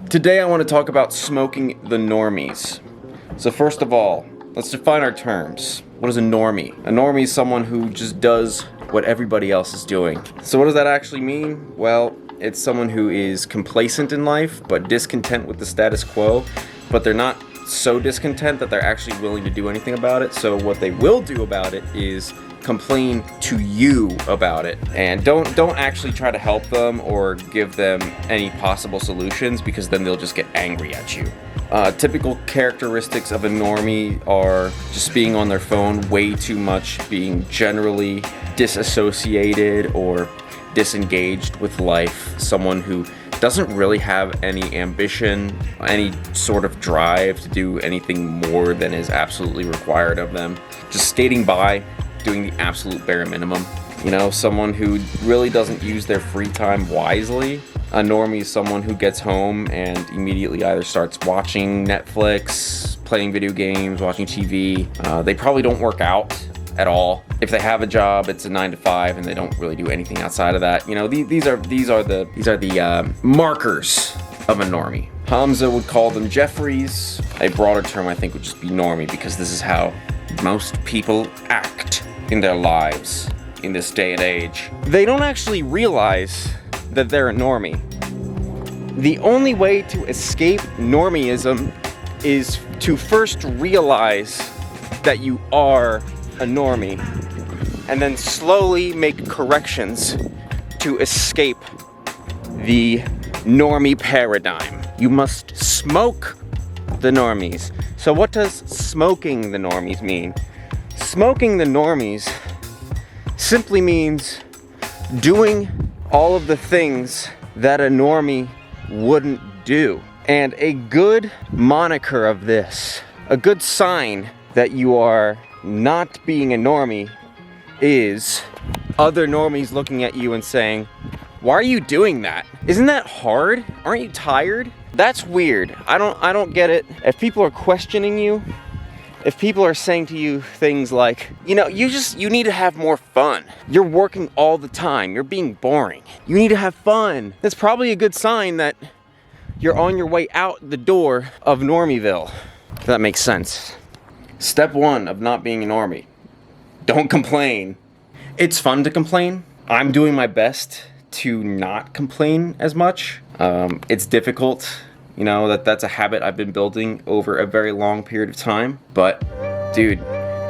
Today I want to talk about smoking the normies. So first of all, let's define our terms. What is a normie? A normie is someone who just does what everybody else is doing. So what does that actually mean? Well, it's someone who is complacent in life, but discontent with the status quo, but they're not so discontent that they're actually willing to do anything about it. So what they will do about it is complain to you about it, and don't actually try to help them or give them any possible solutions, because then they'll just get angry at you. Typical characteristics of a normie are just being on their phone way too much, being generally disassociated or disengaged with life, someone who doesn't really have any ambition, any sort of drive to do anything more than is absolutely required of them, just skating by, doing the absolute bare minimum. You know, someone who really doesn't use their free time wisely. A normie is someone who gets home and immediately either starts watching Netflix, playing video games, watching TV. They probably don't work out at all. If they have a job, it's a 9 to 5, and they don't really do anything outside of that. You know, these are the markers of a normie. Hamza would call them Jeffries. A broader term, I think, would just be normie, because this is how most people act in their lives in this day and age. They don't actually realize that they're a normie. The only way to escape normieism is to first realize that you are a normie, and then slowly make corrections to escape the normie paradigm. You must smoke the normies. So what does smoking the normies mean? Smoking the normies simply means doing all of the things that a normie wouldn't do. And a good moniker of this, a good sign that you are not being a normie, is other normies looking at you and saying, "Why are you doing that? Isn't that hard? Aren't you tired?" That's weird. I don't get it. If people are questioning you, if people are saying to you things like, you know, you need to have more fun. You're working all the time. You're being boring. You need to have fun. That's probably a good sign that you're on your way out the door of Normieville. If that makes sense. Step 1 of not being a normie: don't complain. It's fun to complain. I'm doing my best to not complain as much. It's difficult, you know, that's a habit I've been building over a very long period of time. But dude,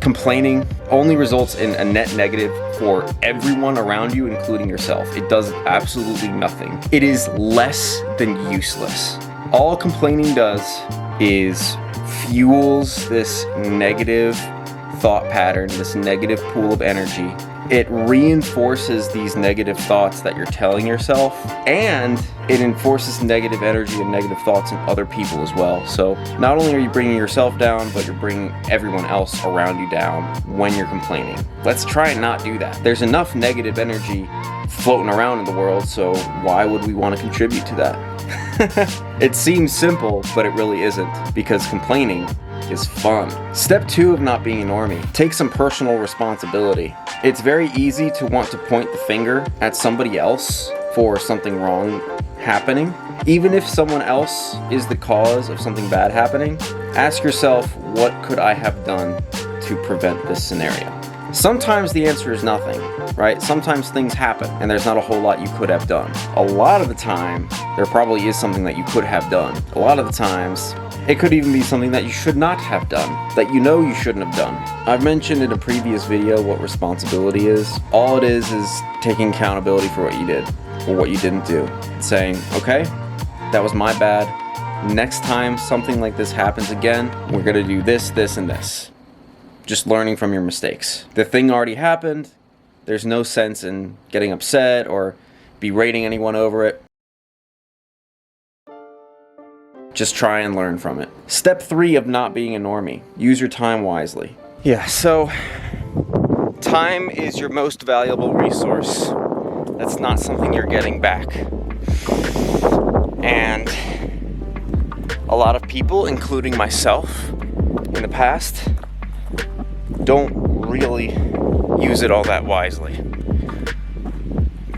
complaining only results in a net negative for everyone around you, including yourself. It does absolutely nothing. It is less than useless. All complaining does is fuels this negative thought pattern, this negative pool of energy. It reinforces these negative thoughts that you're telling yourself, and it enforces negative energy and negative thoughts in other people as well. So not only are you bringing yourself down, but you're bringing everyone else around you down when you're complaining. Let's try and not do that. There's enough negative energy floating around in the world, so why would we want to contribute to that? It seems simple, but it really isn't, because complaining is fun. Step 2 of not being a normie: take some personal responsibility. It's very easy to want to point the finger at somebody else for something wrong happening. Even if someone else is the cause of something bad happening, ask yourself, what could I have done to prevent this scenario? Sometimes the answer is nothing, right? Sometimes things happen and there's not a whole lot you could have done. A lot of the time, there probably is something that you could have done. A lot of the times, it could even be something that you should not have done, that you know you shouldn't have done. I've mentioned in a previous video what responsibility is. All it is taking accountability for what you did or what you didn't do. Saying, okay, that was my bad. Next time something like this happens again, we're gonna do this, this, and this. Just learning from your mistakes. The thing already happened. There's no sense in getting upset or berating anyone over it. Just try and learn from it. Step 3 of not being a normie: use your time wisely. Yeah, so time is your most valuable resource. That's not something you're getting back. And a lot of people, including myself in the past, don't really use it all that wisely.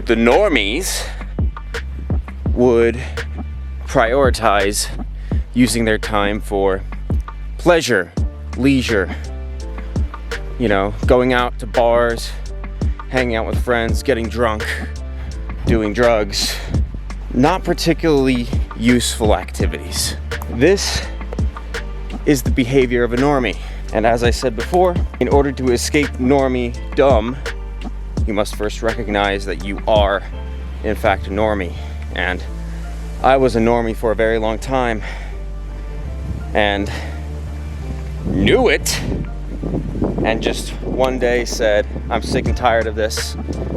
The normies would prioritize using their time for pleasure, leisure, you know, going out to bars, hanging out with friends, getting drunk, doing drugs, not particularly useful activities. This is the behavior of a normie. And as I said before, in order to escape normie-dom, you must first recognize that you are, in fact, a normie. And I was a normie for a very long time and knew it, and just one day said, I'm sick and tired of this.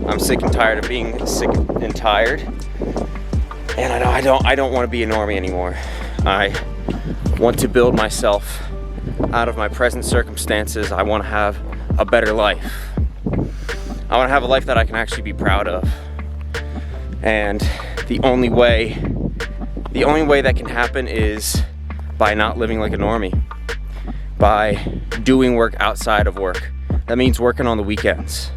I'm sick and tired of being sick and tired. And I don't want to be a normie anymore. I want to build myself out of my present circumstances. I want to have a better life. I want to have a life that I can actually be proud of. And the only way that can happen is by not living like a normie, by doing work outside of work. That means working on the weekends.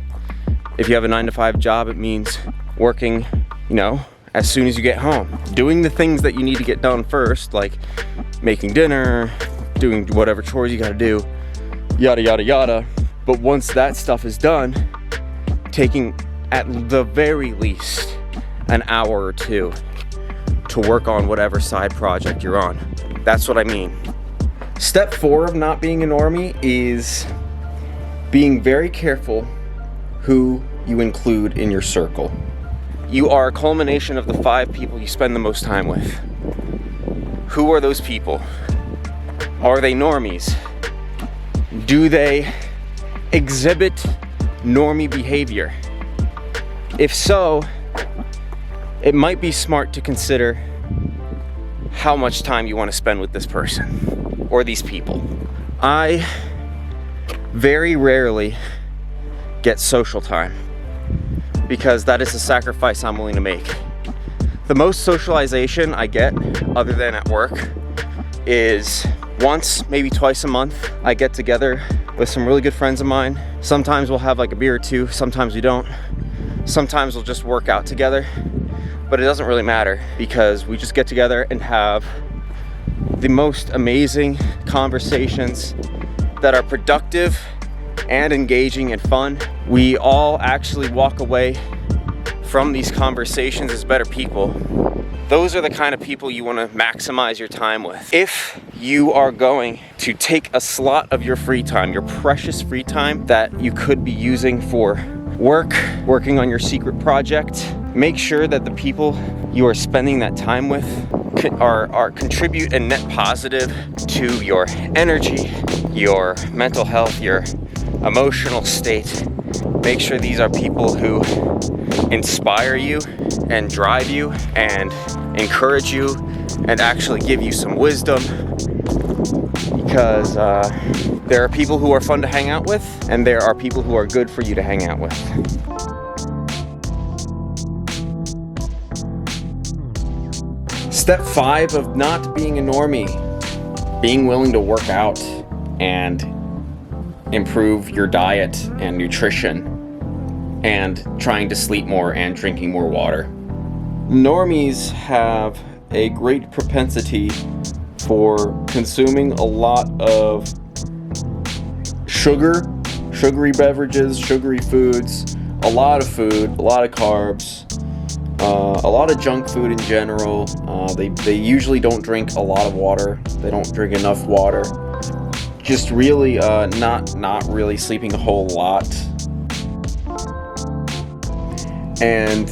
If you have a 9-to-5 job, it means working, you know, as soon as you get home. Doing the things that you need to get done first, like making dinner, doing whatever chores you gotta do, yada, yada, yada. But once that stuff is done, taking at the very least an hour or two to work on whatever side project you're on. That's what I mean. Step 4 of not being a normie is being very careful who you include in your circle. You are a culmination of the 5 people you spend the most time with. Who are those people? Are they normies? Do they exhibit normie behavior? If so, it might be smart to consider how much time you want to spend with this person or these people. I very rarely get social time because that is a sacrifice I'm willing to make. The most socialization I get, other than at work, is once, maybe twice a month. I get together with some really good friends of mine. Sometimes we'll have like a beer or two, sometimes we don't. Sometimes we'll just work out together, but it doesn't really matter because we just get together and have the most amazing conversations that are productive and engaging and fun. We all actually walk away from these conversations as better people. Those are the kind of people you want to maximize your time with. If you are going to take a slot of your free time, your precious free time that you could be using for work, working on your secret project, make sure that the people you are spending that time with are contribute and net positive to your energy, your mental health, your emotional state. Make sure these are people who inspire you and drive you and encourage you and actually give you some wisdom, because there are people who are fun to hang out with and there are people who are good for you to hang out with. Step 5 of not being a normie: being willing to work out and improve your diet and nutrition, and trying to sleep more and drinking more water. Normies have a great propensity for consuming a lot of sugary beverages, sugary foods, a lot of food, a lot of carbs, a lot of junk food in general. They usually don't drink a lot of water. They don't drink enough water. Just really not really sleeping a whole lot. And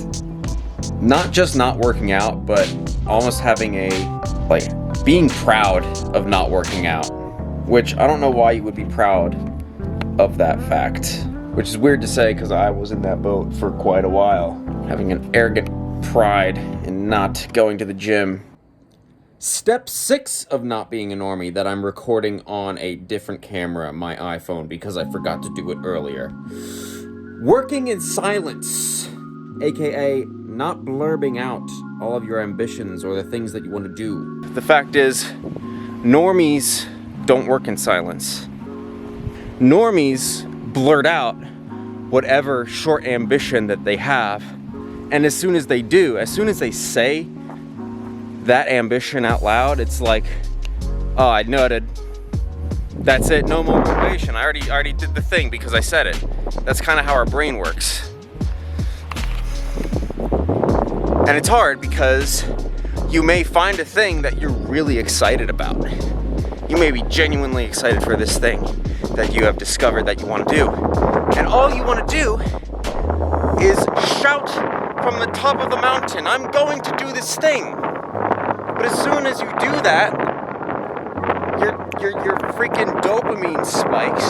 not just not working out, but almost having being proud of not working out, which I don't know why you would be proud of that fact, which is weird to say because I was in that boat for quite a while, having an arrogant pride in not going to the gym. Step 6 of not being a normie that I'm recording on a different camera, my iPhone, because I forgot to do it earlier. Working in silence, aka not blurbing out all of your ambitions or the things that you want to do. The fact is, normies don't work in silence. Normies blurt out whatever short ambition that they have, and as soon as they do, as soon as they say that ambition out loud, it's like, oh, I nutted. That's it, no more motivation. I already did the thing because I said it. That's kind of how our brain works. And it's hard because you may find a thing that you're really excited about. You may be genuinely excited for this thing that you have discovered that you want to do. And all you want to do is shout from the top of the mountain, I'm going to do this thing. But as soon as you do that, your freaking dopamine spikes,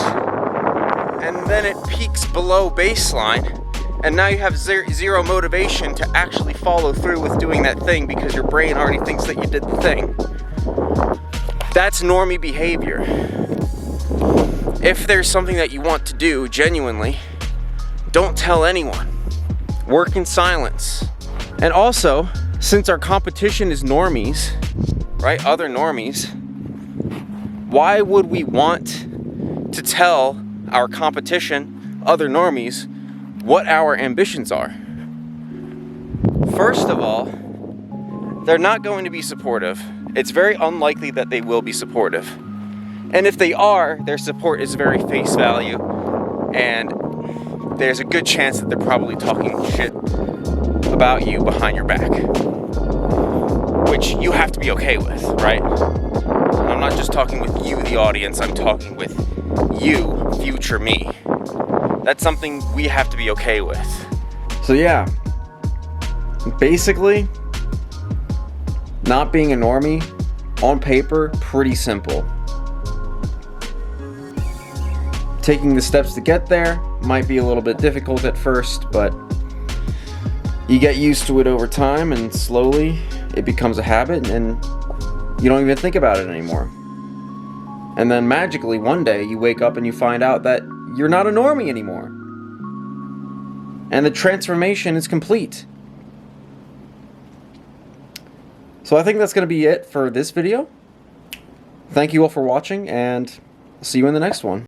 and then it peaks below baseline, and now you have zero motivation to actually follow through with doing that thing because your brain already thinks that you did the thing. That's normie behavior. If there's something that you want to do genuinely, don't tell anyone. Work in silence. And also, since our competition is normies, right, other normies, why would we want to tell our competition, other normies, what our ambitions are? First of all, they're not going to be supportive. It's very unlikely that they will be supportive. And if they are, their support is very face value, and there's a good chance that they're probably talking shit about you behind your back, which you have to be okay with, right? I'm not just talking with you, the audience, I'm talking with you, future me. That's something we have to be okay with. So yeah, basically, not being a normie, on paper, pretty simple. Taking the steps to get there might be a little bit difficult at first, but you get used to it over time, and slowly it becomes a habit, and you don't even think about it anymore. And then magically one day you wake up and you find out that you're not a normie anymore. And the transformation is complete. So I think that's going to be it for this video. Thank you all for watching, and I'll see you in the next one.